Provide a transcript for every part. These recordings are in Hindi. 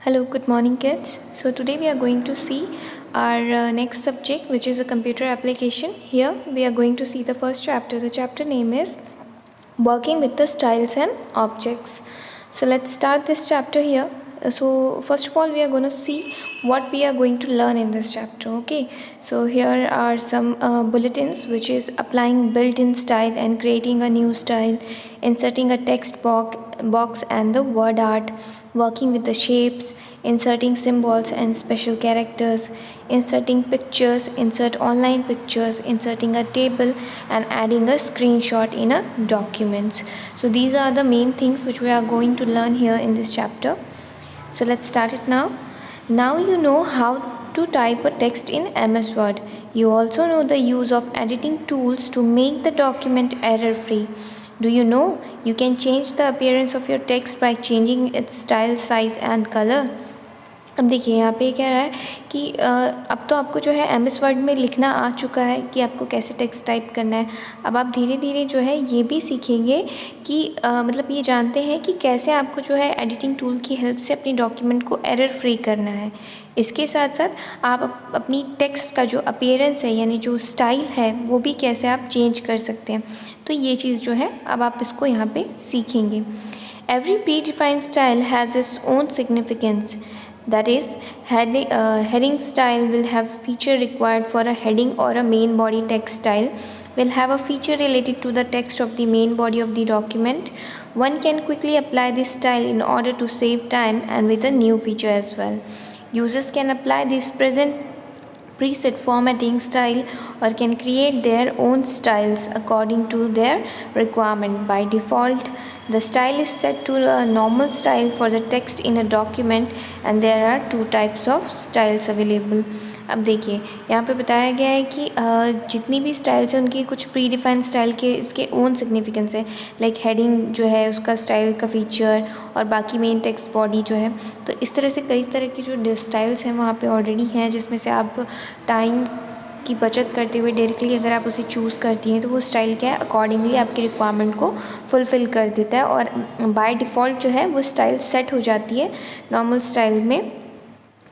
Hello, good morning, kids. So, today we are going to see our next subject, which is a computer application. Here, we are going to see the first chapter. The chapter name is Working with the Styles and Objects. So, let's start this chapter here. So, first of all, we are going to see what we are going to learn in this chapter. Okay, so here are some bulletins, which is applying built-in style and creating a new style, inserting a text box and the word art, working with the shapes, inserting symbols and special characters, inserting pictures, insert online pictures, inserting a table and adding a screenshot in a documents. So these are the main things which we are going to learn here in this chapter. So let's start it now. Now you know how to type a text in MS Word. You also know the use of editing tools to make the document error-free. Do you know you can change the appearance of your text by changing its style, size and color? अब देखिए यहाँ पे कह रहा है कि अब तो आपको जो है MS वर्ड में लिखना आ चुका है कि आपको कैसे टेक्स्ट टाइप करना है। अब आप धीरे धीरे जो है ये भी सीखेंगे कि मतलब ये जानते हैं कि कैसे आपको जो है एडिटिंग टूल की हेल्प से अपनी डॉक्यूमेंट को एरर फ्री करना है। इसके साथ साथ आप अपनी टेक्स्ट का जो अपीयरेंस है यानी जो स्टाइल है वो भी कैसे आप चेंज कर सकते हैं। तो ये चीज़ जो है अब आप इसको यहाँ पे सीखेंगे। Every predefined style has its own significance. That is, heading style will have feature required for a heading or a main body text style will have a feature related to the text of the main body of the document. One can quickly apply this style in order to save time and with a new feature as well. Users can apply this present preset formatting style or can create their own styles according to their requirement. By default, the style is set to a normal style for the text in a document and there are two types of styles available. अब देखिए यहाँ पे बताया गया है कि जितनी भी स्टाइल्स हैं उनकी कुछ प्री डिफाइंड स्टाइल के इसके ओन सिग्निफिकेंस है। लाइक हेडिंग जो है उसका स्टाइल का फीचर और बाकी मेन टेक्स्ट बॉडी जो है। तो इस तरह से कई तरह की जो स्टाइल्स हैं वहाँ पे ऑलरेडी हैं, जिसमें से आप टाइम की बचत करते हुए डायरेक्टली अगर आप उसे चूज़ करती हैं तो वो स्टाइल क्या है अकॉर्डिंगली आपकी रिक्वायरमेंट को फुलफ़िल कर देता है और बाय डिफ़ॉल्ट जो है वो स्टाइल सेट हो जाती है नॉर्मल स्टाइल में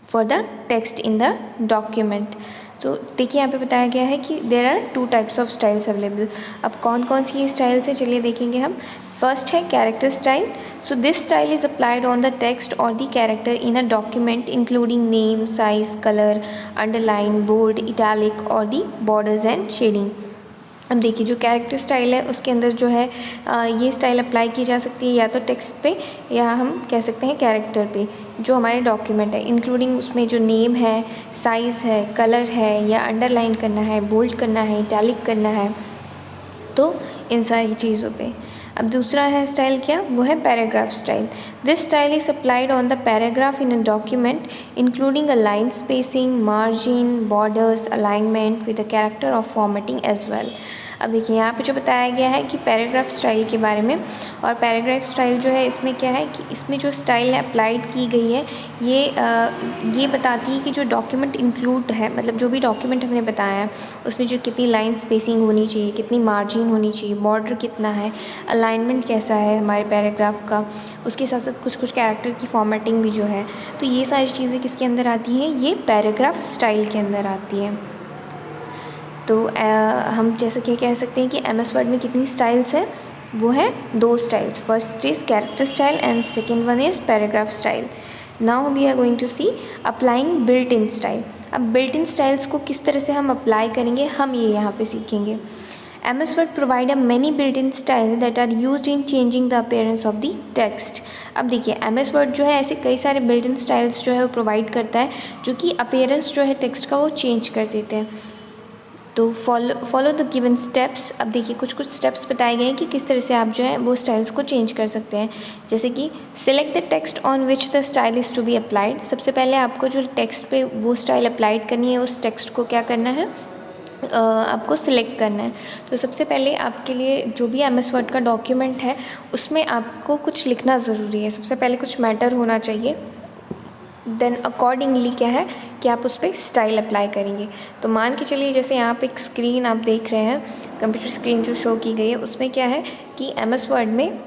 for the text in the document. तो देखिए यहाँ पे बताया गया है कि there are two types of styles available. अब कौन कौन सी ये स्टाइल्स हैं चलिए देखेंगे हम। फर्स्ट है character style. So this style is applied on the text और the character in a document including name, size, colour, underline, bold, italic और दी बॉर्डर्स एंड शेडिंग। अब देखिए जो कैरेक्टर स्टाइल है उसके अंदर जो है ये स्टाइल अप्लाई की जा सकती है या तो टेक्स्ट पे या हम कह सकते हैं कैरेक्टर पे जो हमारे डॉक्यूमेंट है, इंक्लूडिंग उसमें जो नेम है, साइज़ है, कलर है या अंडरलाइन करना है, बोल्ड करना है, इटैलिक करना है, तो इन सारी चीज़ों पे। अब दूसरा है स्टाइल क्या, वो है paragraph style. This style is applied on the paragraph in a document including a line spacing, margin, borders, alignment with a character of formatting as well. अब देखिए यहाँ पे जो बताया गया है कि पैराग्राफ स्टाइल के बारे में, और पैराग्राफ स्टाइल जो है इसमें क्या है कि इसमें जो स्टाइल अप्लाइड की गई है ये बताती है कि जो डॉक्यूमेंट इंक्लूड है, मतलब जो भी डॉक्यूमेंट हमने बताया है उसमें जो कितनी लाइन स्पेसिंग होनी चाहिए, कितनी मार्जिन होनी चाहिए, बॉर्डर कितना है, अलाइनमेंट कैसा है हमारे पैराग्राफ का, उसके साथ साथ कुछ कुछ कैरेक्टर की फॉर्मेटिंग भी जो है, तो ये सारी चीज़ें किसके अंदर आती हैं, ये पैराग्राफ स्टाइल के अंदर आती है। तो हम जैसे कि कह सकते हैं कि MS वर्ड में कितनी स्टाइल्स हैं, वो है दो styles. First is character style and second one is paragraph style. Now we are going to see applying built in style. अब बिल्ट इन स्टाइल्स को किस तरह से हम अप्लाई करेंगे हम ये यहाँ पे सीखेंगे। MS Word provide a many built-in style that are used in changing the appearance of the text। अब देखिए MS Word जो है ऐसे कई सारे built-in styles जो है वो प्रोवाइड करता है जो कि अपीयरेंस जो है टेक्स्ट का वो चेंज कर देते हैं। तो फॉलो द गिवन स्टेप्स। अब देखिए कुछ कुछ स्टेप्स बताए गए हैं कि किस तरह से आप जो है वो स्टाइल्स को चेंज कर सकते हैं। जैसे कि select the text on which the style is to be applied. सबसे पहले आपको जो टेक्स्ट पे वो स्टाइल अप्लाइड करनी है उस टेक्स्ट को क्या करना है, आपको सिलेक्ट करना है। तो सबसे पहले आपके लिए जो भी MS वर्ड का डॉक्यूमेंट है उसमें आपको कुछ लिखना ज़रूरी है। सबसे पहले कुछ मैटर होना चाहिए, देन अकॉर्डिंगली क्या है कि आप उस पर स्टाइल अप्लाई करेंगे। तो मान के चलिए जैसे यहाँ पे एक स्क्रीन आप देख रहे हैं, कंप्यूटर स्क्रीन जो शो की गई है उसमें क्या है कि MS वर्ड में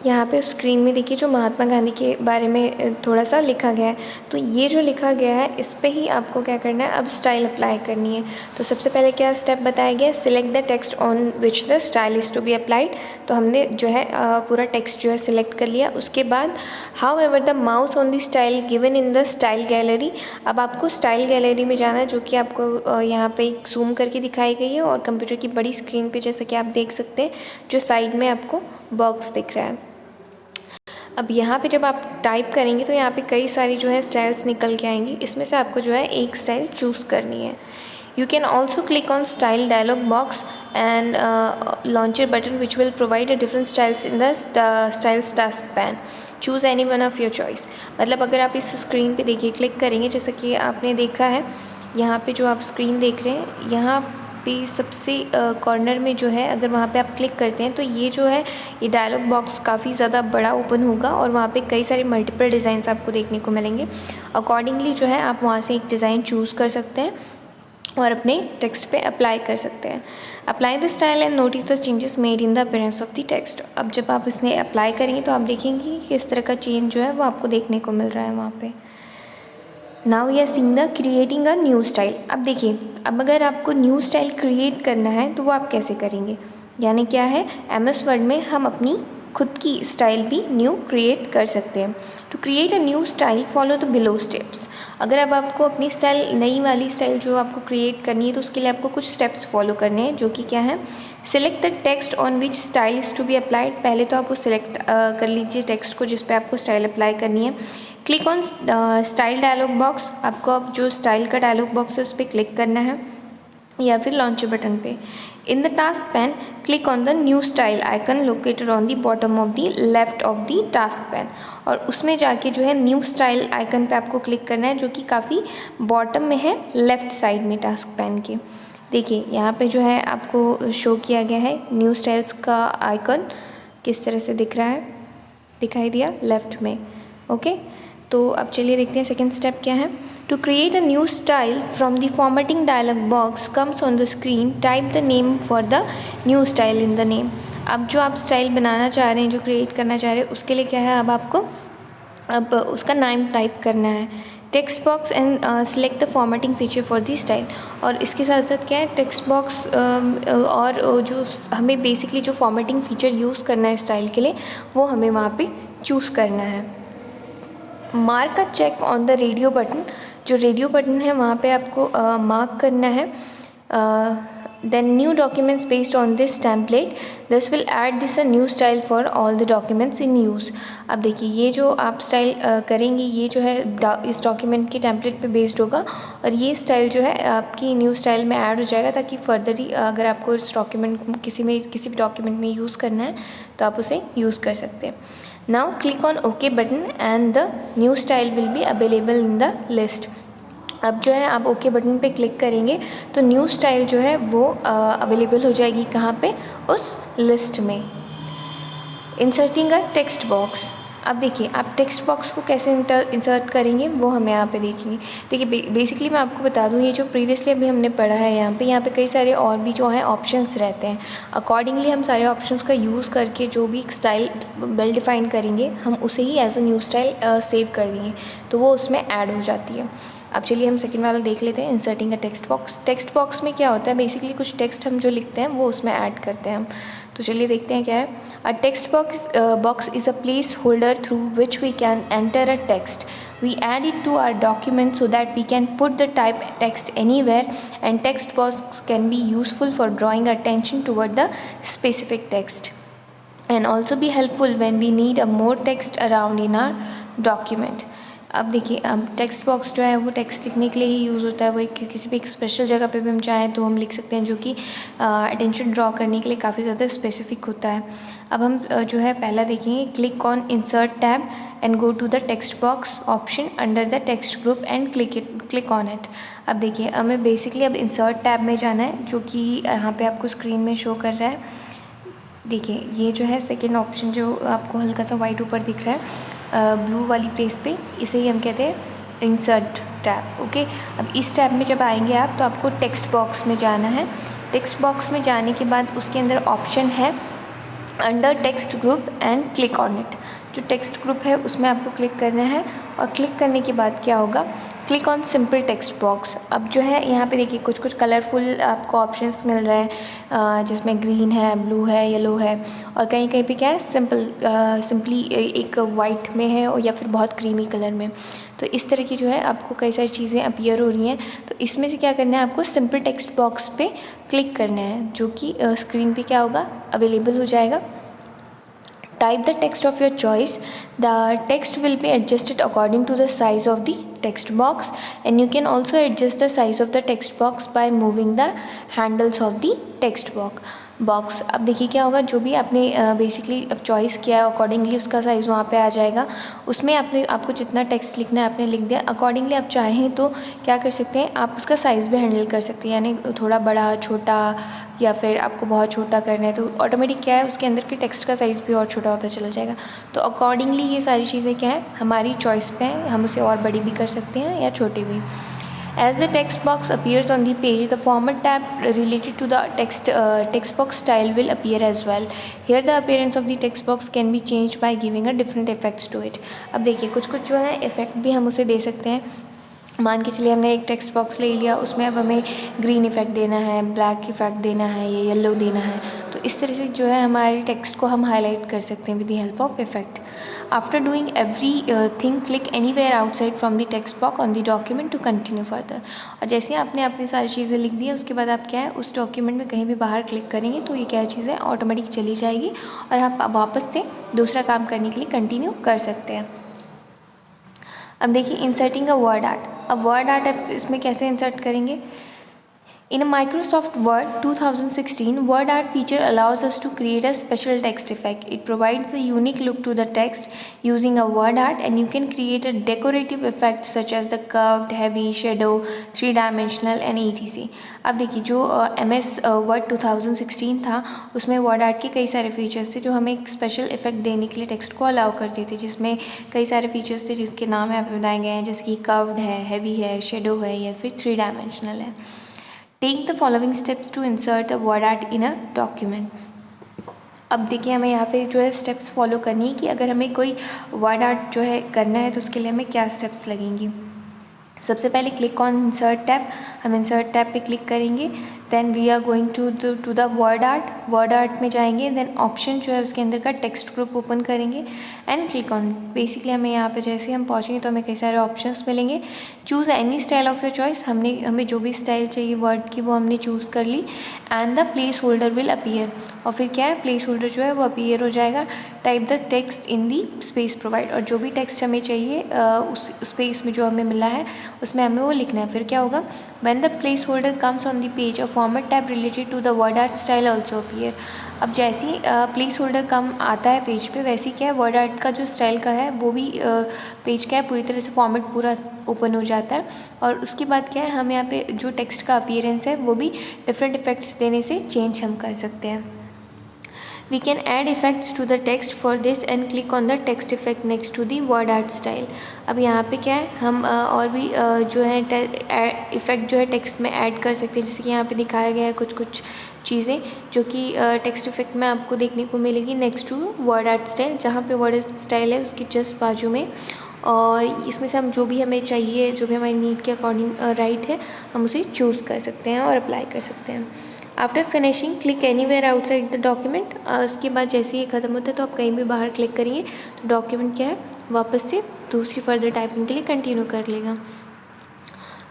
यहाँ पे स्क्रीन में देखिए जो महात्मा गांधी के बारे में थोड़ा सा लिखा गया है। तो ये जो लिखा गया है इस पे ही आपको क्या करना है, अब स्टाइल अप्लाई करनी है। तो सबसे पहले क्या स्टेप बताया गया है, select the text on which the style is to be applied. तो हमने जो है पूरा टेक्स्ट जो है सिलेक्ट कर लिया। उसके बाद how ever the mouse on the style given in the style gallery. अब आपको स्टाइल गैलरी में जाना है, जो कि आपको यहाँ पे जूम करके दिखाई गई है, और कंप्यूटर की बड़ी स्क्रीन पे जैसा कि आप देख सकते हैं जो साइड में आपको बॉक्स दिख रहा है। अब यहाँ पे जब आप टाइप करेंगे तो यहाँ पे कई सारी जो है स्टाइल्स निकल के आएंगी। इसमें से आपको जो है एक स्टाइल चूज़ करनी है। You can also click on style dialog box and launcher button which will provide a different styles in the styles task pan. Choose any one of your choice। मतलब अगर आप इस स्क्रीन पे देखिए क्लिक करेंगे, जैसा कि आपने देखा है यहाँ पे जो आप स्क्रीन देख रहे हैं, यहाँ पे सबसे कॉर्नर में जो है, अगर वहाँ पे आप क्लिक करते हैं तो ये जो है ये डायलॉग बॉक्स काफ़ी ज़्यादा बड़ा ओपन होगा, और वहाँ पे कई सारे मल्टीपल डिज़ाइंस आपको देखने को मिलेंगे। अकॉर्डिंगली जो है आप वहाँ से एक डिज़ाइन चूज़ कर सकते हैं और अपने टेक्स्ट पे अप्लाई कर सकते हैं। Apply the style and notice the changes made in the appearance of the text. अब जब आप इसने अप्लाई करेंगे तो आप देखेंगे कि किस तरह का चेंज जो है वो आपको देखने को मिल रहा है वहाँ पे। Now we are seeing the creating a new style. अब देखिए, अब अगर आपको न्यू स्टाइल क्रिएट करना है तो वो आप कैसे करेंगे, यानी क्या है, MS वर्ड में हम अपनी खुद की स्टाइल भी न्यू क्रिएट कर सकते हैं। To create a new style follow the below steps. अगर अब आपको अपनी स्टाइल, नई वाली स्टाइल जो आपको क्रिएट करनी है, तो उसके लिए आपको कुछ स्टेप्स फॉलो करने हैं, जो कि क्या है, select the text on which style is to be applied. पहले तो आप वो सिलेक्ट कर लीजिए टेक्स्ट को जिस पे आपको स्टाइल अप्लाई करनी है। Click on style dialog box. आपको अब जो स्टाइल का डायलॉग बॉक्स है उस पर क्लिक करना है, या फिर लॉन्चर बटन पे। In the task pane click on the new style icon located on the bottom of the left of the task pane. और उसमें जाके जो है न्यू स्टाइल आइकन पे आपको क्लिक करना है, जो कि काफ़ी बॉटम में है, लेफ़्ट साइड में टास्क पैन के। देखिए यहाँ पे जो है आपको शो किया गया है न्यू स्टाइल्स का आइकन किस तरह से दिख रहा है, दिखाई दिया लेफ़्ट में। ओके, तो अब चलिए देखते हैं सेकेंड स्टेप क्या है। To create a new style from the formatting dialog box comes on the screen, type the name for the new style in the name. अब जो आप स्टाइल बनाना चाह रहे हैं, जो क्रिएट करना चाह रहे हैं, उसके लिए क्या है, अब आपको अब उसका नाम टाइप करना है। Text box and select the formatting feature for the style. और इसके साथ साथ क्या है, टेक्स्ट बॉक्स और जो हमें बेसिकली जो फॉर्मेटिंग फ़ीचर यूज़ करना है स्टाइल के लिए, वो हमें वहाँ पे चूज़ करना है। Mark a check on the radio button. जो रेडियो बटन है वहाँ पे आपको मार्क करना है। Then new documents based on this template, this will add this a new style for all the documents in use. अब देखिए ये जो आप स्टाइल करेंगे, ये जो है इस डॉक्यूमेंट के टेम्पलेट पे बेस्ड होगा, और ये स्टाइल जो है आपकी न्यू स्टाइल में ऐड हो जाएगा, ताकि फर्दर अगर आपको इस डॉक्यूमेंट किसी भी डॉक्यूमेंट में यूज़ करना है तो आप उसे यूज़ कर सकते हैं। Now click on OK button and the new style will be available in the list। अब जो है आप OK बटन पे क्लिक करेंगे तो न्यू स्टाइल जो है वो अवेलेबल हो जाएगी कहाँ पे, उस लिस्ट में। इंसर्टिंग अ टेक्स्ट बॉक्स। अब देखिए आप टेक्स्ट बॉक्स को कैसे इंसर्ट करेंगे वो हम यहाँ पे देखेंगे। देखिए बेसिकली मैं आपको बता दूँ, ये जो प्रीवियसली अभी हमने पढ़ा है यहाँ पे कई सारे और भी जो है ऑप्शंस रहते हैं। अकॉर्डिंगली हम सारे ऑप्शंस का यूज़ करके जो भी स्टाइल वेल डिफ़ाइन करेंगे, हम उसे ही as a new style save कर देंगे, तो वो उसमें ऐड हो जाती है। अब चलिए हम सेकंड वाला देख लेते हैं, इंसर्टिंग अ टेक्स्ट बॉक्स। टेक्स्ट बॉक्स में क्या होता है, बेसिकली कुछ टेक्स्ट हम जो लिखते हैं वो उसमें ऐड करते हैं हम। तो चलिए देखते हैं क्या है। A text box is a placeholder through which we can enter a text. We add it to our document so that we can put the type text anywhere, and text box can be useful for drawing attention toward the specific text and also be helpful when we need a more text around in our document। अब देखिए, अब टेक्स्ट बॉक्स जो है वो टेक्स्ट लिखने के लिए ही यूज़ होता है। वो किसी भी एक स्पेशल जगह पे भी हम चाहें तो हम लिख सकते हैं, जो कि अटेंशन ड्रॉ करने के लिए काफ़ी ज़्यादा स्पेसिफिक होता है। अब हम जो है पहला देखेंगे, click on insert tab and go to the text box option under the text group and click on it. अब देखिए हमें बेसिकली अब इंसर्ट टैब में जाना है, जो कि यहाँ पर आपको स्क्रीन में शो कर रहा है। देखिए ये जो है सेकेंड ऑप्शन जो आपको हल्का सा वाइट ऊपर दिख रहा है ब्लू वाली प्लेस पे, इसे ही हम कहते हैं इंसर्ट टैब। ओके, अब इस टैब में जब आएंगे आप तो आपको टेक्स्ट बॉक्स में जाना है। टेक्स्ट बॉक्स में जाने के बाद उसके अंदर ऑप्शन है under text group and click on it. जो टेक्स्ट ग्रुप है उसमें आपको क्लिक करना है और क्लिक करने के बाद क्या होगा, click on simple text box. अब जो है यहाँ पे देखिए कुछ कुछ कलरफुल आपको ऑप्शंस मिल रहे हैं, जिसमें ग्रीन है, ब्लू है, येलो है, और कहीं कहीं पे क्या है सिंपली एक वाइट में है और या फिर बहुत क्रीमी कलर में। तो इस तरह की जो है आपको कई सारी चीज़ें अपीयर हो रही हैं। तो इसमें से क्या करना है, आपको सिंपल टेक्स्ट बॉक्स पे क्लिक करना है, जो कि स्क्रीन पे क्या होगा, अवेलेबल हो जाएगा। Type the text of your choice. The text will be adjusted according to the size of the text box, and you can also adjust the size of the text box by moving the handles of the text box। अब देखिए क्या होगा, जो भी आपने बेसिकली अब चॉइस किया है अकॉर्डिंगली उसका साइज़ वहाँ पे आ जाएगा। उसमें आपको जितना टेक्स्ट लिखना है आपने लिख दिया, अकॉर्डिंगली आप चाहें तो क्या कर सकते हैं, आप उसका साइज़ भी हैंडल कर सकते हैं, यानी थोड़ा बड़ा, छोटा, या फिर आपको बहुत छोटा करना है तो ऑटोमेटिक क्या है उसके अंदर के टेक्स्ट का साइज़ भी और छोटा होता चला जाएगा। तो अकॉर्डिंगली ये सारी चीज़ें क्या है हमारी चॉइस पे हैं, हम उसे और बड़ी भी कर सकते हैं या छोटी भी। As the text box appears on the page, the format tab related to the text box style will appear as well. Here the appearance of the text box can be changed by giving a different effects to it। अब देखिए कुछ कुछ जो है इफ़ेक्ट भी हम उसे दे सकते हैं। मान के चलिए हमने एक टेक्स्ट बॉक्स ले लिया, उसमें अब हमें ग्रीन इफ़ेक्ट देना है, ब्लैक इफ़ेक्ट देना है या येलो देना है, तो इस तरह से जो है हमारे टेक्स्ट को हम हाईलाइट कर सकते हैं with the help of effect. After doing everything click anywhere outside from the text box on the document to continue further. और जैसे ही आपने अपनी सारी चीज़ें लिख दी है उसके बाद आप क्या है उस डॉक्यूमेंट में कहीं भी बाहर क्लिक करेंगे तो ये क्या चीज़ें ऑटोमेटिक चली जाएगी और आप वापस से दूसरा काम करने के लिए कंटिन्यू कर सकते हैं। अब देखिए इंसर्टिंग अ वर्ड आर्ट। अब वर्ड आर्ट आप इसमें कैसे इंसर्ट करेंगे। In a Microsoft Word 2016, Word Art feature allows us to create a special text effect. It provides a unique look to the text using a word art, and you can create a decorative effect such as the curved, heavy, shadow, three-dimensional and etc. अब देखिए जो MS Word 2016 था उसमें वर्ड आर्ट के कई सारे फीचर्स थे जो हमें एक स्पेशल इफेक्ट देने के लिए टेक्स्ट को अलाउ करते थे, जिसमें कई सारे फीचर्स थे जिसके नाम यहाँ पे बताए गए हैं, जैसे कि कर्व्ड है, हैवी है, शेडो है या फिर थ्री डायमेंशनल है। Take the following steps to insert a word art in a document. अब देखिए हमें यहाँ पे जो है स्टेप्स फॉलो करनी है कि अगर हमें कोई वर्ड आर्ट जो है करना है तो उसके लिए हमें क्या स्टेप्स लगेंगी। सबसे पहले क्लिक ऑन इंसर्ट टैब, हम इंसर्ट टैब पे क्लिक करेंगे। Then we are going to the word art में जाएंगे। देन ऑप्शन जो है उसके अंदर का टेक्स्ट ग्रुप ओपन करेंगे एंड क्लिक ऑन। बेसिकली हमें यहाँ पे जैसे हम पहुँचेंगे तो हमें कई सारे ऑप्शंस मिलेंगे। Choose any style of your choice, हमें जो भी स्टाइल चाहिए वर्ड की वो हमने चूज़ कर ली। And the place holder will appear, और फिर क्या है प्लेस होल्डर जो है वो अपीयर हो जाएगा। Type the text in the space provide, और जो भी टेक्स्ट हमें चाहिए उस स्पेस में जो हमें मिला है उसमें हमें वो लिखना है। फिर क्या होगा, when the place holder comes on the page a format tab related to the word art style also appear. अब जैसे ही प्लेस होल्डर कम आता है पेज पे, वैसे क्या है वर्ड आर्ट का जो स्टाइल का है वो भी पेज क्या है पूरी तरह से फॉर्मेट पूरा ओपन हो जाता है। और उसके बाद क्या है हम यहाँ पे जो टेक्स्ट का अपीयरेंस है वो भी डिफरेंट इफेक्ट्स देने से चेंज हम कर सकते हैं। We can add effects to the text for this and click on the text effect next to the word art style। अब यहाँ पे क्या है हम और भी जो है इफ़ेक्ट जो है टेक्स्ट में ऐड कर सकते हैं, जैसे कि यहाँ पे दिखाया गया है कुछ चीज़ें जो कि टेक्स्ट इफेक्ट में आपको देखने को मिलेगी next to word art style. जहाँ पे वर्ड आर्ट स्टाइल है उसके जस्ट बाजू में, और इसमें से हम जो भी हमें चाहिए, जो भी हमारी नीड के अकॉर्डिंग राइट है, हम उसे चूज़ कर सकते हैं और अप्लाई कर सकते हैं। After finishing click anywhere outside the document. उसके बाद जैसे ही ख़त्म होता है तो आप कहीं भी बाहर क्लिक करेंगे तो डॉक्यूमेंट क्या है वापस से दूसरी फर्दर टाइपिंग के लिए कंटिन्यू कर लेगा।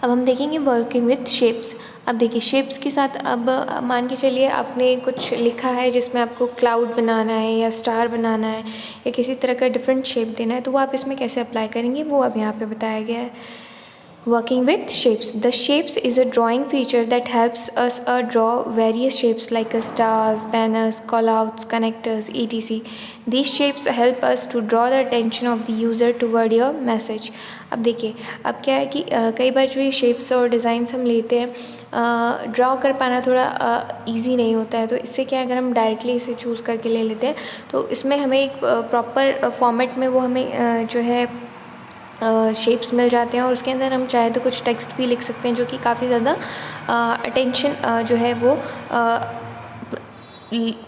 अब हम देखेंगे वर्किंग विथ शेप्स। अब देखिए शेप्स के साथ अब मान के चलिए आपने कुछ लिखा है जिसमें आपको क्लाउड बनाना है या स्टार बनाना है या किसी तरह का डिफरेंट शेप देना है, तो वो आप इसमें कैसे अप्लाई करेंगे वो अब यहाँ पे बताया गया है। Working with shapes. The shapes is a drawing feature that helps us draw various shapes like stars, banners, callouts, connectors, etc. These shapes help us to draw the attention of the user toward your message। अब देखिए अब क्या है कि कई बार जो ये शेप्स और डिज़ाइंस हम लेते हैं ड्रॉ कर पाना थोड़ा इजी नहीं होता है, तो इससे क्या है अगर हम डायरेक्टली इसे चूज़ करके ले लेते हैं तो इसमें हमें एक प्रॉपर फॉर्मेट में वो हमें जो है शेप्स मिल जाते हैं, और उसके अंदर हम चाहें तो कुछ टेक्स्ट भी लिख सकते हैं जो कि काफ़ी ज़्यादा अटेंशन जो है वो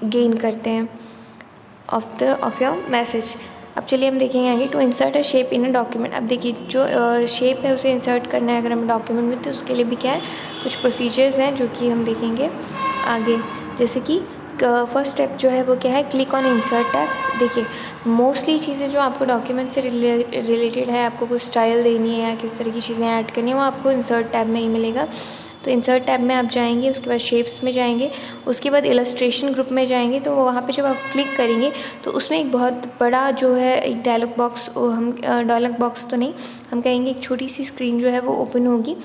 गेन करते हैं। Of your message. अब चलिए हम देखेंगे आगे to insert a shape in a document. अब देखिए जो शेप है उसे इंसर्ट करना है अगर हम डॉक्यूमेंट में, तो उसके लिए भी क्या है, कुछ प्रोसीजर्स हैं जो कि हम देखेंगे आगे। जैसे कि फर्स्ट स्टेप जो है वो क्या है, क्लिक ऑन इंसर्ट टैब। देखिए मोस्टली चीज़ें जो आपको डॉक्यूमेंट से रिलेटेड है, आपको कुछ स्टाइल देनी है या किस तरह की चीज़ें ऐड करनी है, वो आपको इंसर्ट टैब में ही मिलेगा। तो इंसर्ट टैब में आप जाएंगे, उसके बाद शेप्स में जाएंगे, उसके बाद इलस्ट्रेशन ग्रुप में जाएंगे। तो वहाँ पे जब आप क्लिक करेंगे तो उसमें एक बहुत बड़ा जो है एक डायलॉग बॉक्स, हम डायलॉग बॉक्स तो नहीं, हम कहेंगे एक छोटी सी स्क्रीन जो है वो ओपन होगी,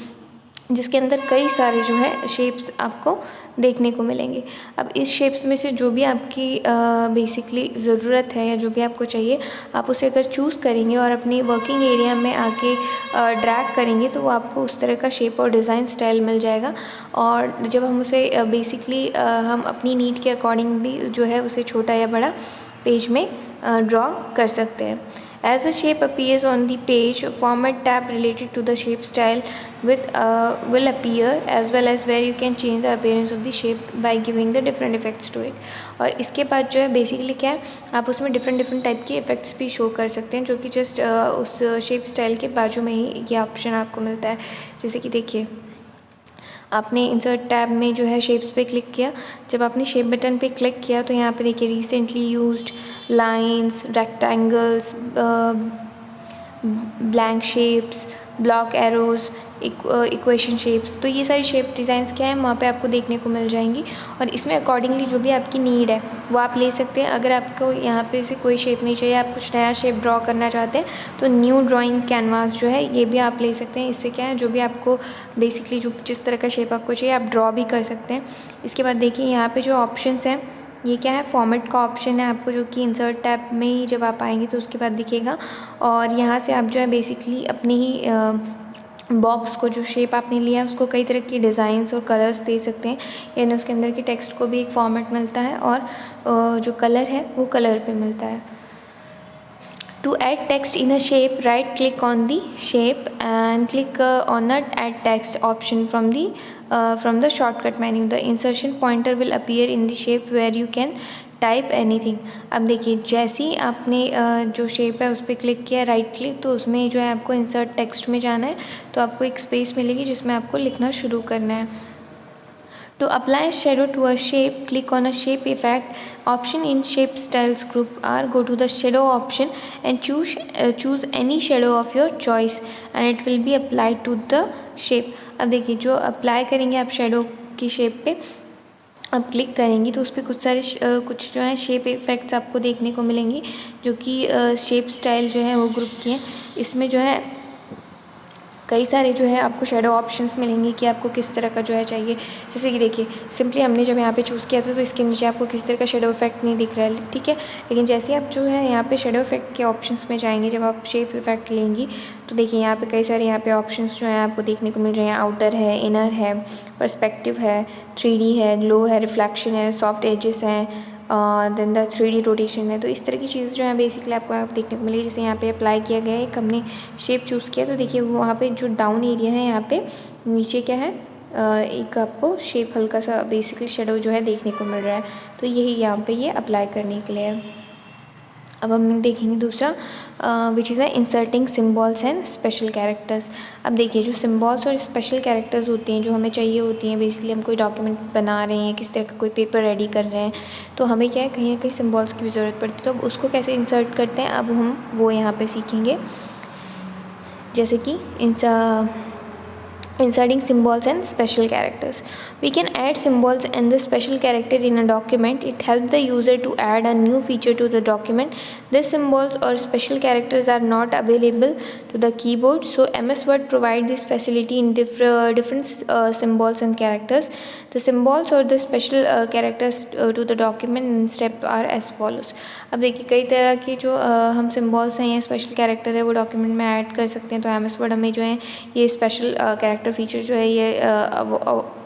जिसके अंदर कई सारे जो है शेप्स आपको देखने को मिलेंगे। अब इस शेप्स में से जो भी आपकी बेसिकली ज़रूरत है या जो भी आपको चाहिए, आप उसे अगर चूज़ करेंगे और अपनी वर्किंग एरिया में आके ड्रैग करेंगे तो वो आपको उस तरह का शेप और डिज़ाइन स्टाइल मिल जाएगा। और जब हम उसे बेसिकली हम अपनी नीड के अकॉर्डिंग भी जो है उसे छोटा या बड़ा पेज में ड्रॉ कर सकते हैं। As the shape appears on the page, a format tab related to the shape style will appear, as well as where you can change the appearance of the shape by giving the different effects to it। और इसके बाद जो है बेसिकली क्या है, आप उसमें डिफरेंट टाइप के इफ़ेक्ट्स भी शो कर सकते हैं, जो कि जस्ट उस शेप स्टाइल के बाजू में ही ये ऑप्शन आपको मिलता है। जैसे कि देखिए आपने इंसर्ट टैब में जो है शेप्स पे क्लिक किया, जब आपने शेप बटन पे क्लिक किया तो यहाँ पे देखिए recently used, lines, rectangles, blank shapes, block arrows, equation shapes, तो ये सारी शेप डिज़ाइंस क्या है वहाँ पे आपको देखने को मिल जाएंगी। और इसमें अकॉर्डिंगली जो भी आपकी नीड है वो आप ले सकते हैं। अगर आपको यहाँ पे से कोई शेप नहीं चाहिए, आप कुछ नया शेप ड्रॉ करना चाहते हैं, तो न्यू ड्राइंग कैनवास जो है ये भी आप ले सकते हैं। इससे क्या है, जो भी आपको बेसिकली जो जिस तरह का शेप आपको चाहिए आप ड्रॉ भी कर सकते हैं। इसके बाद देखिए यहाँ पर जो ऑप्शंस हैं, ये क्या है, फॉर्मेट का ऑप्शन है आपको, जो कि इंसर्ट टैब में ही जब आप आएंगे तो उसके बाद दिखेगा। और यहाँ से आप जो है बेसिकली अपने ही बॉक्स को, जो शेप आपने लिया है उसको कई तरह की डिज़ाइंस और कलर्स दे सकते हैं, यानी उसके अंदर के टेक्स्ट को भी एक फॉर्मेट मिलता है और जो कलर है वो कलर पे मिलता है। To add text in a shape, right click on the shape and click on the add text option from the shortcut menu. The insertion pointer will appear in the shape where you can type anything. अब देखिए जैसे ही आपने जो शेप है उस पर क्लिक किया, राइट क्लिक, तो उसमें जो है आपको इंसर्ट टेक्स्ट में जाना है, तो आपको एक स्पेस मिलेगी जिसमें आपको लिखना शुरू करना है। To apply shadow to a shape, click on a shape effect option in shape styles group, or go to the shadow option and choose any shadow of your choice and it will be applied to the shape। अब देखिए जो अप्लाई करेंगे आप शेडो की शेप पे, अब क्लिक करेंगी तो उस पर कुछ जो है शेप इफ़ेक्ट्स आपको देखने को मिलेंगी, जो कि शेप स्टाइल जो है वो ग्रुप की हैं। इसमें जो है कई सारे जो है आपको शेडो ऑप्शंस मिलेंगे कि आपको किस तरह का जो है चाहिए। जैसे कि देखिए सिंपली हमने जब यहाँ पे चूज़ किया था तो इसके नीचे आपको किस तरह का शेडो इफेक्ट नहीं दिख रहा है, ठीक है। लेकिन जैसे आप जो है यहाँ पे शेडो इफेक्ट के ऑप्शंस में जाएंगे, जब आप शेप इफेक्ट लेंगी तो देखिए यहाँ पे कई सारे यहाँ पे ऑप्शंस जो हैं आपको देखने को मिल रहे हैं। आउटर है, इनर है, पर्सपेक्टिव है, 3D है, ग्लो है, रिफ्लेक्शन है, सॉफ्ट एजेस हैं, देन द 3D रोटेशन है। तो इस तरह की चीज़ जो है बेसिकली आपको यहाँ देखने को मिलेगी। जैसे यहाँ पे अप्लाई किया गया है, एक हमने शेप चूज़ किया तो देखिए वहाँ पे जो डाउन एरिया है, यहाँ पे नीचे क्या है, एक आपको शेप हल्का सा बेसिकली शेडो जो है देखने को मिल रहा है। तो यही यहाँ पे ये अप्लाई करने के लिए है। अब हम देखेंगे दूसरा which is inserting symbols and special characters. अब देखिए जो सिम्बॉल्स और स्पेशल कैरेक्टर्स होती हैं, जो हमें चाहिए होती हैं, बेसिकली हम कोई डॉक्यूमेंट बना रहे हैं, किस तरह का कोई पेपर रेडी कर रहे हैं, तो हमें क्या है कहीं ना कहीं सिम्बॉल्स की भी ज़रूरत पड़ती है। तो अब उसको कैसे इंसर्ट करते हैं, अब हम वो यहाँ पर सीखेंगे। जैसे कि inserting symbols and special characters. We can add symbols and the special character in a document. It helps the user to add a new feature to the document. These symbols or special characters are not available to the keyboard, so MS Word provides this facility in different symbols and characters. The symbols or the special characters to the document in step are as follows. अब देखिए कई तरह की जो हम सिम्बॉल्स हैं या स्पेशल कैरेक्टर है वो डॉक्यूमेंट में ऐड कर सकते हैं। तो MS Word हमें जो है ये स्पेशल कैरेक्टर फीचर जो है ये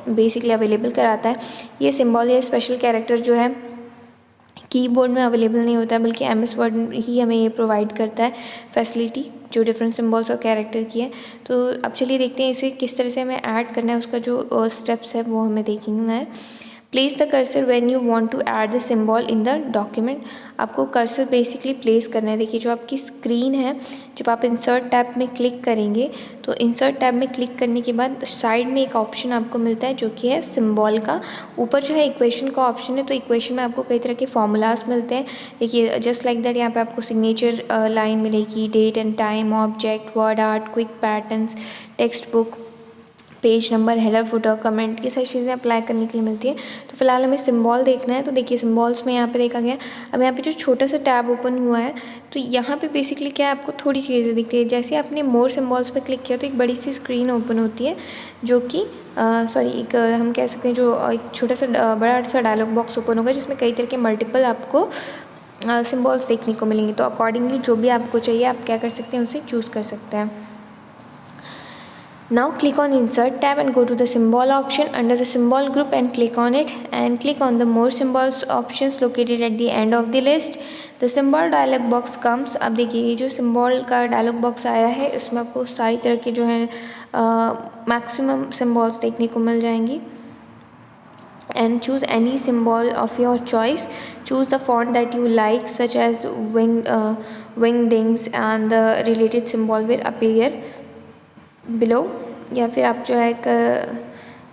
बेसिकली अवेलेबल कराता है। ये सिंबल या स्पेशल कैरेक्टर जो है कीबोर्ड में अवेलेबल नहीं होता है, बल्कि MS Word ही हमें ये प्रोवाइड करता है फैसिलिटी, जो डिफरेंट सिंबल्स और कैरेक्टर की है। तो अब चलिए देखते हैं इसे किस तरह से हमें ऐड करना है, उसका जो स्टेप्स है वो हमें देखना है। Place the cursor when you want to add the symbol in the document. आपको कर्सर बेसिकली प्लेस करना है। देखिए जो आपकी स्क्रीन है, जब आप इंसर्ट टैब में क्लिक करेंगे तो इंसर्ट टैब में क्लिक करने के बाद साइड में एक ऑप्शन आपको मिलता है जो कि है सिंबल का। ऊपर जो है इक्वेशन का ऑप्शन है, तो इक्वेशन में आपको कई तरह के फॉर्मूलाज मिलते हैं। देखिए जस्ट लाइक दैट यहाँ पे आपको सिग्नेचर लाइन मिलेगी, date and time, object, word art, quick patterns, text book, page number, header, footer, comment, ये सारी चीज़ें अप्लाई करने के लिए मिलती है। तो फिलहाल हमें सिंबल देखना है, तो देखिए सिंबल्स में यहाँ पे देखा गया। अब यहाँ पे जो छोटा सा टैब ओपन हुआ है, तो यहाँ पे बेसिकली क्या है, आपको थोड़ी चीज़ें दिख रही है। जैसे आपने मोर सिंबल्स पे क्लिक किया तो एक बड़ी सी स्क्रीन ओपन होती है, जो कि एक हम कह सकते हैं जो एक छोटा सा बड़ा सा डायलॉग बॉक्स ओपन होगा, जिसमें कई तरह के मल्टीपल आपको सिंबल्स देखने को मिलेंगे। तो अकॉर्डिंगली जो भी आपको चाहिए आप क्या कर सकते हैं, उसे चूज़ कर सकते हैं। Now click on Insert tab and go to the symbol option under the symbol group and click on it, and click on the more symbols options located at the end of the list. The symbol dialog box comes। अब देखिए ये जो symbol का dialog box आया है, इसमें आपको सारी तरह के जो है मैक्सिमम symbols देखने को मिल जाएंगी। And choose any symbol of your choice. Choose the font that you like, such as wingdings, and the related symbol will appear below। या फिर आप जो है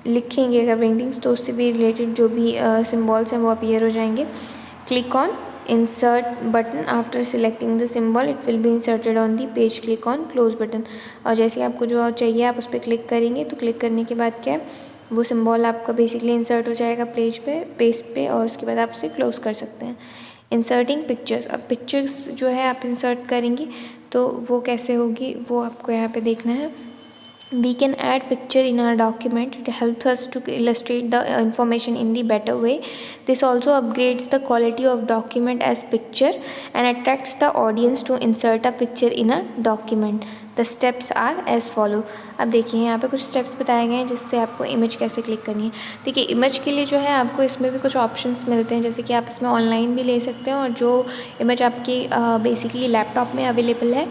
लिखेंगे अगर विंडिंग्स, तो उससे भी रिलेटेड जो भी सिम्बॉल्स हैं वो अपीयर हो जाएंगे। Click on insert button after selecting the symbol, it will be inserted on the page. Click on close button, और जैसे आपको जो चाहिए आप उस पर क्लिक करेंगे, तो क्लिक करने के बाद क्या है, वो सिंबल आपका बेसिकली इंसर्ट हो जाएगा पेज पे, और उसके बाद आप उसे क्लोज कर सकते हैं। Inserting pictures. अब पिक्चर्स जो है आप इंसर्ट करेंगे तो वो कैसे होगी, वो आपको यहाँ पे देखना है। We can add picture in our document. It helps us to illustrate the information in the better way. This also upgrades the quality of document as picture and attracts the audience to insert a picture in a document. The steps are as follow। अब देखिए यहाँ पे कुछ स्टेप्स बताए गए हैं जिससे आपको इमेज कैसे क्लिक करनी है। देखिए इमेज के लिए जो है आपको इसमें भी कुछ ऑप्शंस मिलते हैं, जैसे कि आप इसमें ऑनलाइन भी ले सकते हैं, और जो इमेज आपकी बेसिकली लैपटॉप में अवेलेबल है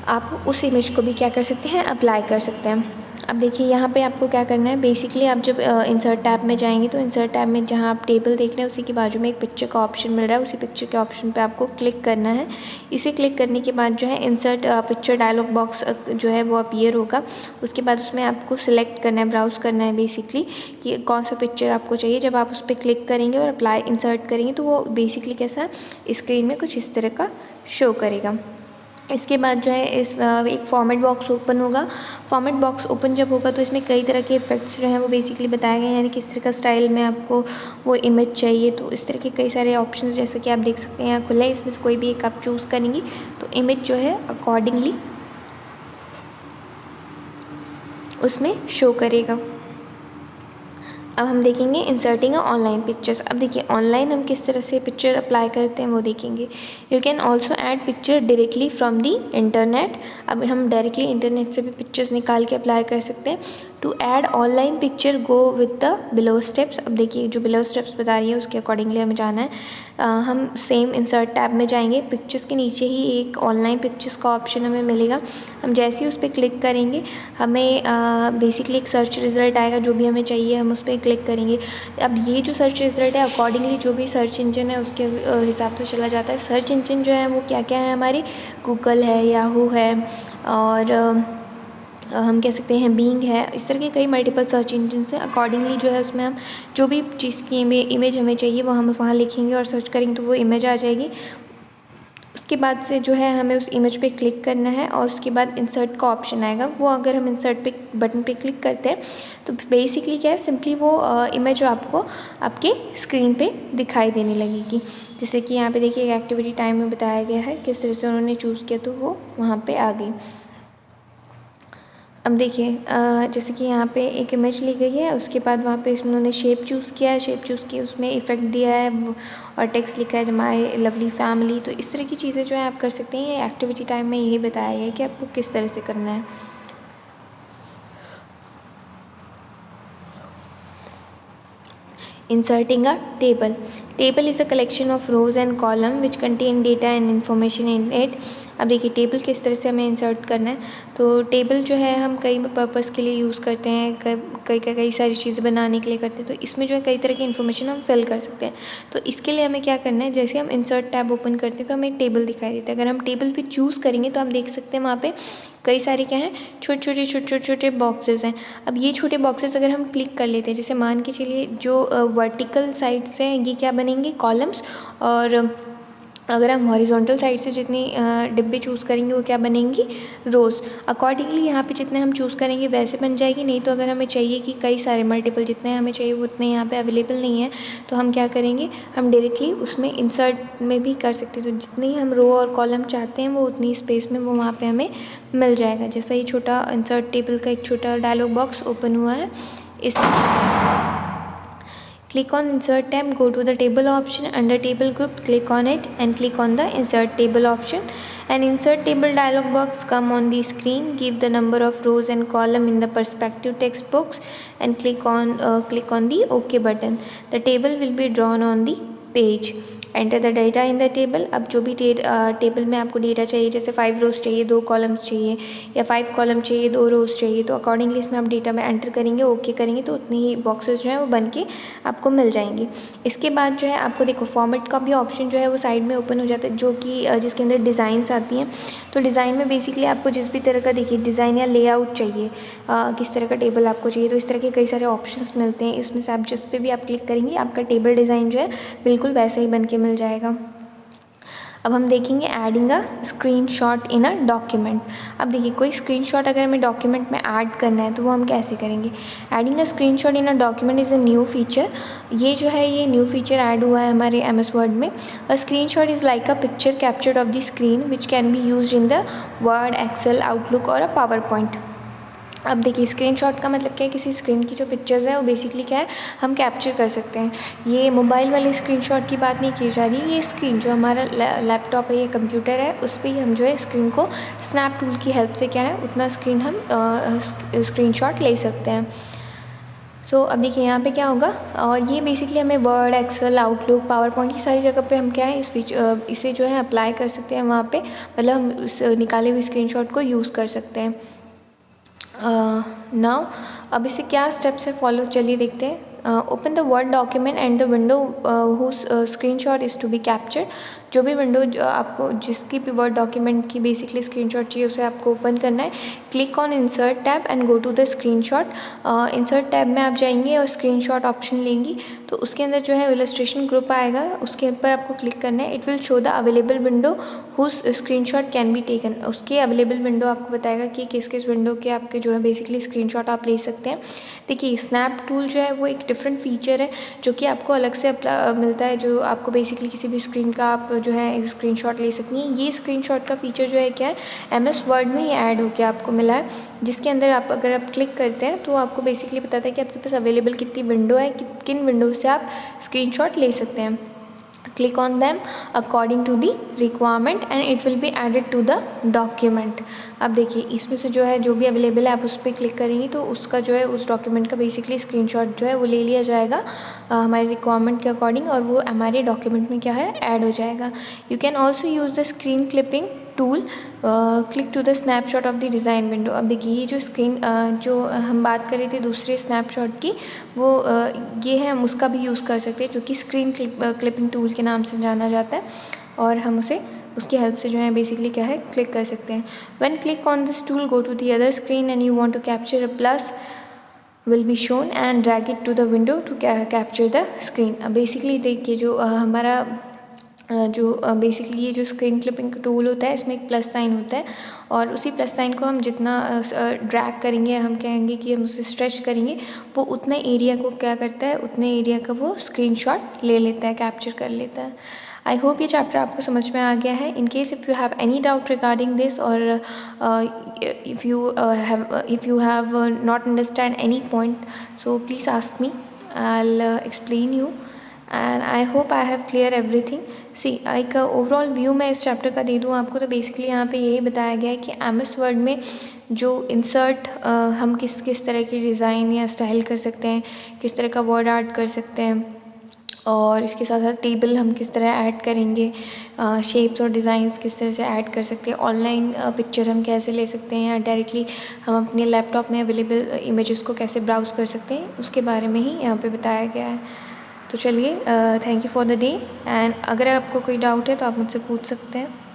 आप उस इमेज को भी क्या कर सकते हैं, अप्लाई कर सकते हैं। अब देखिए यहाँ पे आपको क्या करना है, बेसिकली आप जब इंसर्ट टैब में जाएंगे तो इंसर्ट टैब में जहाँ आप टेबल देख रहे हैं उसी के बाजू में एक पिक्चर का ऑप्शन मिल रहा है, उसी पिक्चर के ऑप्शन पे आपको क्लिक करना है। इसे क्लिक करने के बाद जो है इंसर्ट पिक्चर डायलॉग बॉक्स जो है वो अपीयर होगा। उसके बाद उसमें आपको सिलेक्ट करना है, ब्राउज़ करना है बेसिकली कि कौन सा पिक्चर आपको चाहिए। जब आप उस पर क्लिक करेंगे और अप्लाई इंसर्ट करेंगे तो वो बेसिकली कैसा स्क्रीन में कुछ इस तरह का शो करेगा। इसके बाद जो है एक फॉर्मेट बॉक्स ओपन होगा। फॉर्मेट बॉक्स ओपन जब होगा तो इसमें कई तरह के इफेक्ट्स जो हैं वो बेसिकली बताए गए हैं, यानी किस तरह का स्टाइल में आपको वो इमेज चाहिए। तो इस तरह के कई सारे ऑप्शंस जैसे कि आप देख सकते हैं यहाँ खुला है, इसमें से कोई भी एक आप चूज़ करेंगी तो इमेज जो है अकॉर्डिंगली उसमें शो करेगा। अब हम देखेंगे इंसर्टिंग ऑनलाइन पिक्चर्स। अब देखिए ऑनलाइन हम किस तरह से पिक्चर अप्लाई करते हैं वो देखेंगे। You can also add picture directly from the internet. अब हम डायरेक्टली इंटरनेट से भी पिक्चर्स निकाल के अप्लाई कर सकते हैं। To add online picture go with the below steps. अब देखिए जो बिलो स्टेप्स बता रही है उसके अकॉर्डिंगली हमें जाना है। हम सेम इंसर्ट टैब में जाएंगे, पिक्चर्स के नीचे ही एक ऑनलाइन पिक्चर्स का ऑप्शन हमें मिलेगा। हम जैसे ही उस पर क्लिक करेंगे हमें बेसिकली एक सर्च रिज़ल्ट आएगा, जो भी हमें चाहिए हम उस पर क्लिक करेंगे। अब ये जो सर्च रिज़ल्ट है अकॉर्डिंगली जो भी सर्च इंजन है उसके हिसाब से चला जाता है। सर्च इंजन जो है वो क्या क्या है हमारी, गूगल है, याहू है, और हम कह सकते हैं बिंग है। इस तरह के कई मल्टीपल सर्च इंजन हैं। अकॉर्डिंगली जो है उसमें हम जो भी चीज़ की इमेज हमें चाहिए वो हम वहाँ लिखेंगे और सर्च करेंगे तो वो इमेज आ जाएगी। उसके बाद से जो है हमें उस इमेज पे क्लिक करना है और उसके बाद इंसर्ट का ऑप्शन आएगा। वो अगर हम इंसर्ट पे बटन पे क्लिक करते हैं तो बेसिकली क्या है, सिंपली वो इमेज आपको आपके स्क्रीन पे दिखाई देने लगेगी। जैसे कि यहाँ पे देखिए एक्टिविटी टाइम में बताया गया है किस तरह से उन्होंने चूज़ किया तो वो वहाँ पे आ गई। अब देखिए जैसे कि यहाँ पे एक इमेज ली गई है, उसके बाद वहाँ पे उन्होंने शेप चूज़ किया है, शेप चूज़ की उसमें इफ़ेक्ट दिया है और टेक्स्ट लिखा है माय लवली फैमिली। तो इस तरह की चीज़ें जो है आप कर सकते हैं। ये एक्टिविटी टाइम में यही बताया गया है कि आपको किस तरह से करना है। Inserting a table. Table is a collection of rows and columns which contain data and information in it. अब देखिए टेबल किस तरह से हमें इंसर्ट करना है। तो टेबल जो है हम कई पर्पज़ के लिए यूज़ करते हैं, कई सारी चीज़ें बनाने के लिए करते हैं। तो इसमें जो है कई तरह की इन्फॉर्मेशन हम फिल कर सकते हैं। तो इसके लिए हमें क्या करना है, जैसे हम इंसर्ट टैब ओपन करते हैं तो हमें टेबल दिखाई देता है। अगर हम टेबल भी चूज़ करेंगे तो हम देख सकते हैं वहाँ पे कई सारे क्या हैं, छोटे बॉक्सेस हैं। अब ये छोटे बॉक्सेस अगर हम क्लिक कर लेते हैं, जैसे मान के चलिए जो वर्टिकल साइड से हैं ये क्या बनेंगे, कॉलम्स, और अगर हम हॉरिजॉन्टल साइड से जितनी डिब्बे चूज़ करेंगे वो क्या बनेंगी, रोज़। अकॉर्डिंगली यहाँ पे जितने हम चूज़ करेंगे वैसे बन जाएगी। नहीं तो अगर हमें चाहिए कि कई सारे मल्टीपल जितने हमें चाहिए वो उतने यहाँ पे अवेलेबल नहीं है, तो हम क्या करेंगे, हम डायरेक्टली उसमें इंसर्ट में भी कर सकते हैं। तो जितनी हम रो और कॉलम चाहते हैं वो उतनी स्पेस में वो वहाँ पर हमें मिल जाएगा। जैसा ये छोटा इंसर्ट टेबल का एक छोटा डायलॉग बॉक्स ओपन हुआ है इस तरह से। Click on Insert tab, go to the table option. Under table group, click on it and click on the Insert table option. An Insert table dialog box come on the screen. Give the number of rows and column in the perspective text box and click on the OK button. The table will be drawn on the page. Enter the data in the table. अब जो भी टेबल में आपको डेटा चाहिए, जैसे 5 रोज़ चाहिए, 2 कॉलम्स चाहिए, या 5 कॉलम चाहिए, 2 रोज़ चाहिए, तो अकॉर्डिंगली इसमें आप डेटा में एंटर करेंगे, ओके करेंगे तो उतनी ही बॉक्सेस जो है वो बन के आपको मिल जाएंगे। इसके बाद जो है आपको देखो फॉर्मेट का भी ऑप्शन जो है वो साइड में ओपन हो जाता है, जो कि जिसके अंदर डिज़ाइंस आती हैं। तो डिज़ाइन में बेसिकली आपको जिस भी तरह का देखिए डिज़ाइन या लेआउट चाहिए, किस तरह का टेबल आपको चाहिए, तो इस तरह के कई सारे ऑप्शंस मिलते हैं। इसमें से आप जिस पे भी आप क्लिक करेंगे आपका टेबल डिज़ाइन जो है बिल्कुल वैसे ही बन के मिल जाएगा। अब हम देखेंगे adding a screenshot in a document. अब देखिए कोई स्क्रीनशॉट अगर हमें डॉक्यूमेंट में ऐड करना है तो वो हम कैसे करेंगे। Adding a screenshot in a document is a new feature. ये जो है ये न्यू फीचर ऐड हुआ है हमारे MS वर्ड में। A screenshot is like a picture captured of the screen which can be used in the Word, Excel, Outlook और अ पावर पॉइंट। अब देखिए स्क्रीनशॉट का मतलब क्या है, किसी स्क्रीन की जो पिक्चर्स है वो बेसिकली क्या है हम कैप्चर कर सकते हैं। ये मोबाइल वाले स्क्रीनशॉट की बात नहीं की जा रही, ये स्क्रीन जो हमारा लैपटॉप है, ये कंप्यूटर है, उस पर ही हम जो है स्क्रीन को स्नैप टूल की हेल्प से क्या है उतना स्क्रीन हम स्क्रीनशॉट ले सकते हैं। सो अब देखिए यहाँ पे क्या होगा, और ये बेसिकली हमें Word, Excel, Outlook, PowerPoint की सारी जगह पे हम क्या है इसे जो है अप्लाई कर सकते हैं वहाँ पे, मतलब हम उस निकाले हुए स्क्रीनशॉट को यूज़ कर सकते हैं। नाउ अब इसे क्या स्टेप्स है फॉलो, चलिए देखते हैं। Open the word document and the window whose screenshot is to be captured. जो भी विंडो आपको जिसकी भी वर्ड डॉक्यूमेंट की बेसिकली स्क्रीनशॉट चाहिए उसे आपको ओपन करना है। Click on insert tab and go to the screenshot. Insert tab में आप जाएंगे और स्क्रीनशॉट ऑप्शन लेंगी तो उसके अंदर जो है इलस्ट्रेशन ग्रुप आएगा, उसके ऊपर आपको क्लिक करना है। It will show the available window whose screenshot can be taken. उसके अवेलेबल विंडो आपको बताएगा कि किस किस विंडो के आपके जो है बेसिकली स्क्रीनशॉट आप ले सकते हैं। देखिए स्नैप टूल जो है वो एक डिफरेंट फीचर है जो कि आपको अलग से मिलता है, जो आपको बेसिकली किसी भी स्क्रीन का आप जो है एक स्क्रीनशॉट ले सकती हैं। ये स्क्रीनशॉट का फीचर जो है क्या है MS वर्ड में ही ऐड होकर आपको मिला है, जिसके अंदर आप अगर आप क्लिक करते हैं तो आपको बेसिकली बताता है कि आपके पास अवेलेबल कितनी विंडो है, किन विंडो से आप स्क्रीनशॉट ले सकते हैं। Click on them according to the requirement and it will be added to the document। अब देखिए इसमें से जो है जो भी अवेलेबल है आप उस पर क्लिक करेंगी तो उसका जो है उस डॉक्यूमेंट का बेसिकली स्क्रीनशॉट जो है वो ले लिया जाएगा हमारे रिक्वायरमेंट के अकॉर्डिंग, और वो हमारे डॉक्यूमेंट में क्या है ऐड हो जाएगा। You can also use the screen clipping tool. Click to the snapshot of the design window. अब देखिए ये जो स्क्रीन जो हम बात कर रहे थे दूसरे स्नैपशॉट की, वो ये है, हम उसका भी यूज़ कर सकते हैं जो कि स्क्रीन क्लिपिंग टूल के नाम से जाना जाता है, और हम उसे उसकी हेल्प से जो है बेसिकली क्या है क्लिक कर सकते हैं। When click on this tool go to the other screen and you want to capture a plus will be shown and drag it to the window to capture the screen। अब बेसिकली देखिए जो हमारा जो बेसिकली ये जो स्क्रीन क्लिपिंग टूल होता है इसमें एक प्लस साइन होता है, और उसी प्लस साइन को हम जितना ड्रैग करेंगे, हम कहेंगे कि हम उसे स्ट्रेच करेंगे, वो उतने एरिया को क्या करता है, उतने एरिया का वो स्क्रीनशॉट ले लेता है, कैप्चर कर लेता है। आई होप ये चैप्टर आपको समझ में आ गया है। In case if you have any doubt regarding this, और if you have not understand any point, so please ask me, I'll explain you and I hope I have clear everything। सी एक ओवरऑल व्यू मैं इस चैप्टर का दे दूँ आपको, तो बेसिकली यहाँ पे यही बताया गया है कि MS वर्ड में जो इंसर्ट हम किस किस तरह की डिज़ाइन या स्टाइल कर सकते हैं, किस तरह का वर्ड ऐड कर सकते हैं, और इसके साथ साथ टेबल हम किस तरह ऐड करेंगे, शेप्स और डिज़ाइंस किस तरह से ऐड कर सकते हैं, ऑनलाइन पिक्चर हम कैसे ले सकते हैं या डायरेक्टली हम अपने लैपटॉप में अवेलेबल इमेजेस को कैसे ब्राउज़ कर सकते हैं, उसके बारे में ही यहाँ पे बताया गया है। तो चलिए, thank you for the day, and अगर आपको कोई डाउट है तो आप मुझसे पूछ सकते हैं।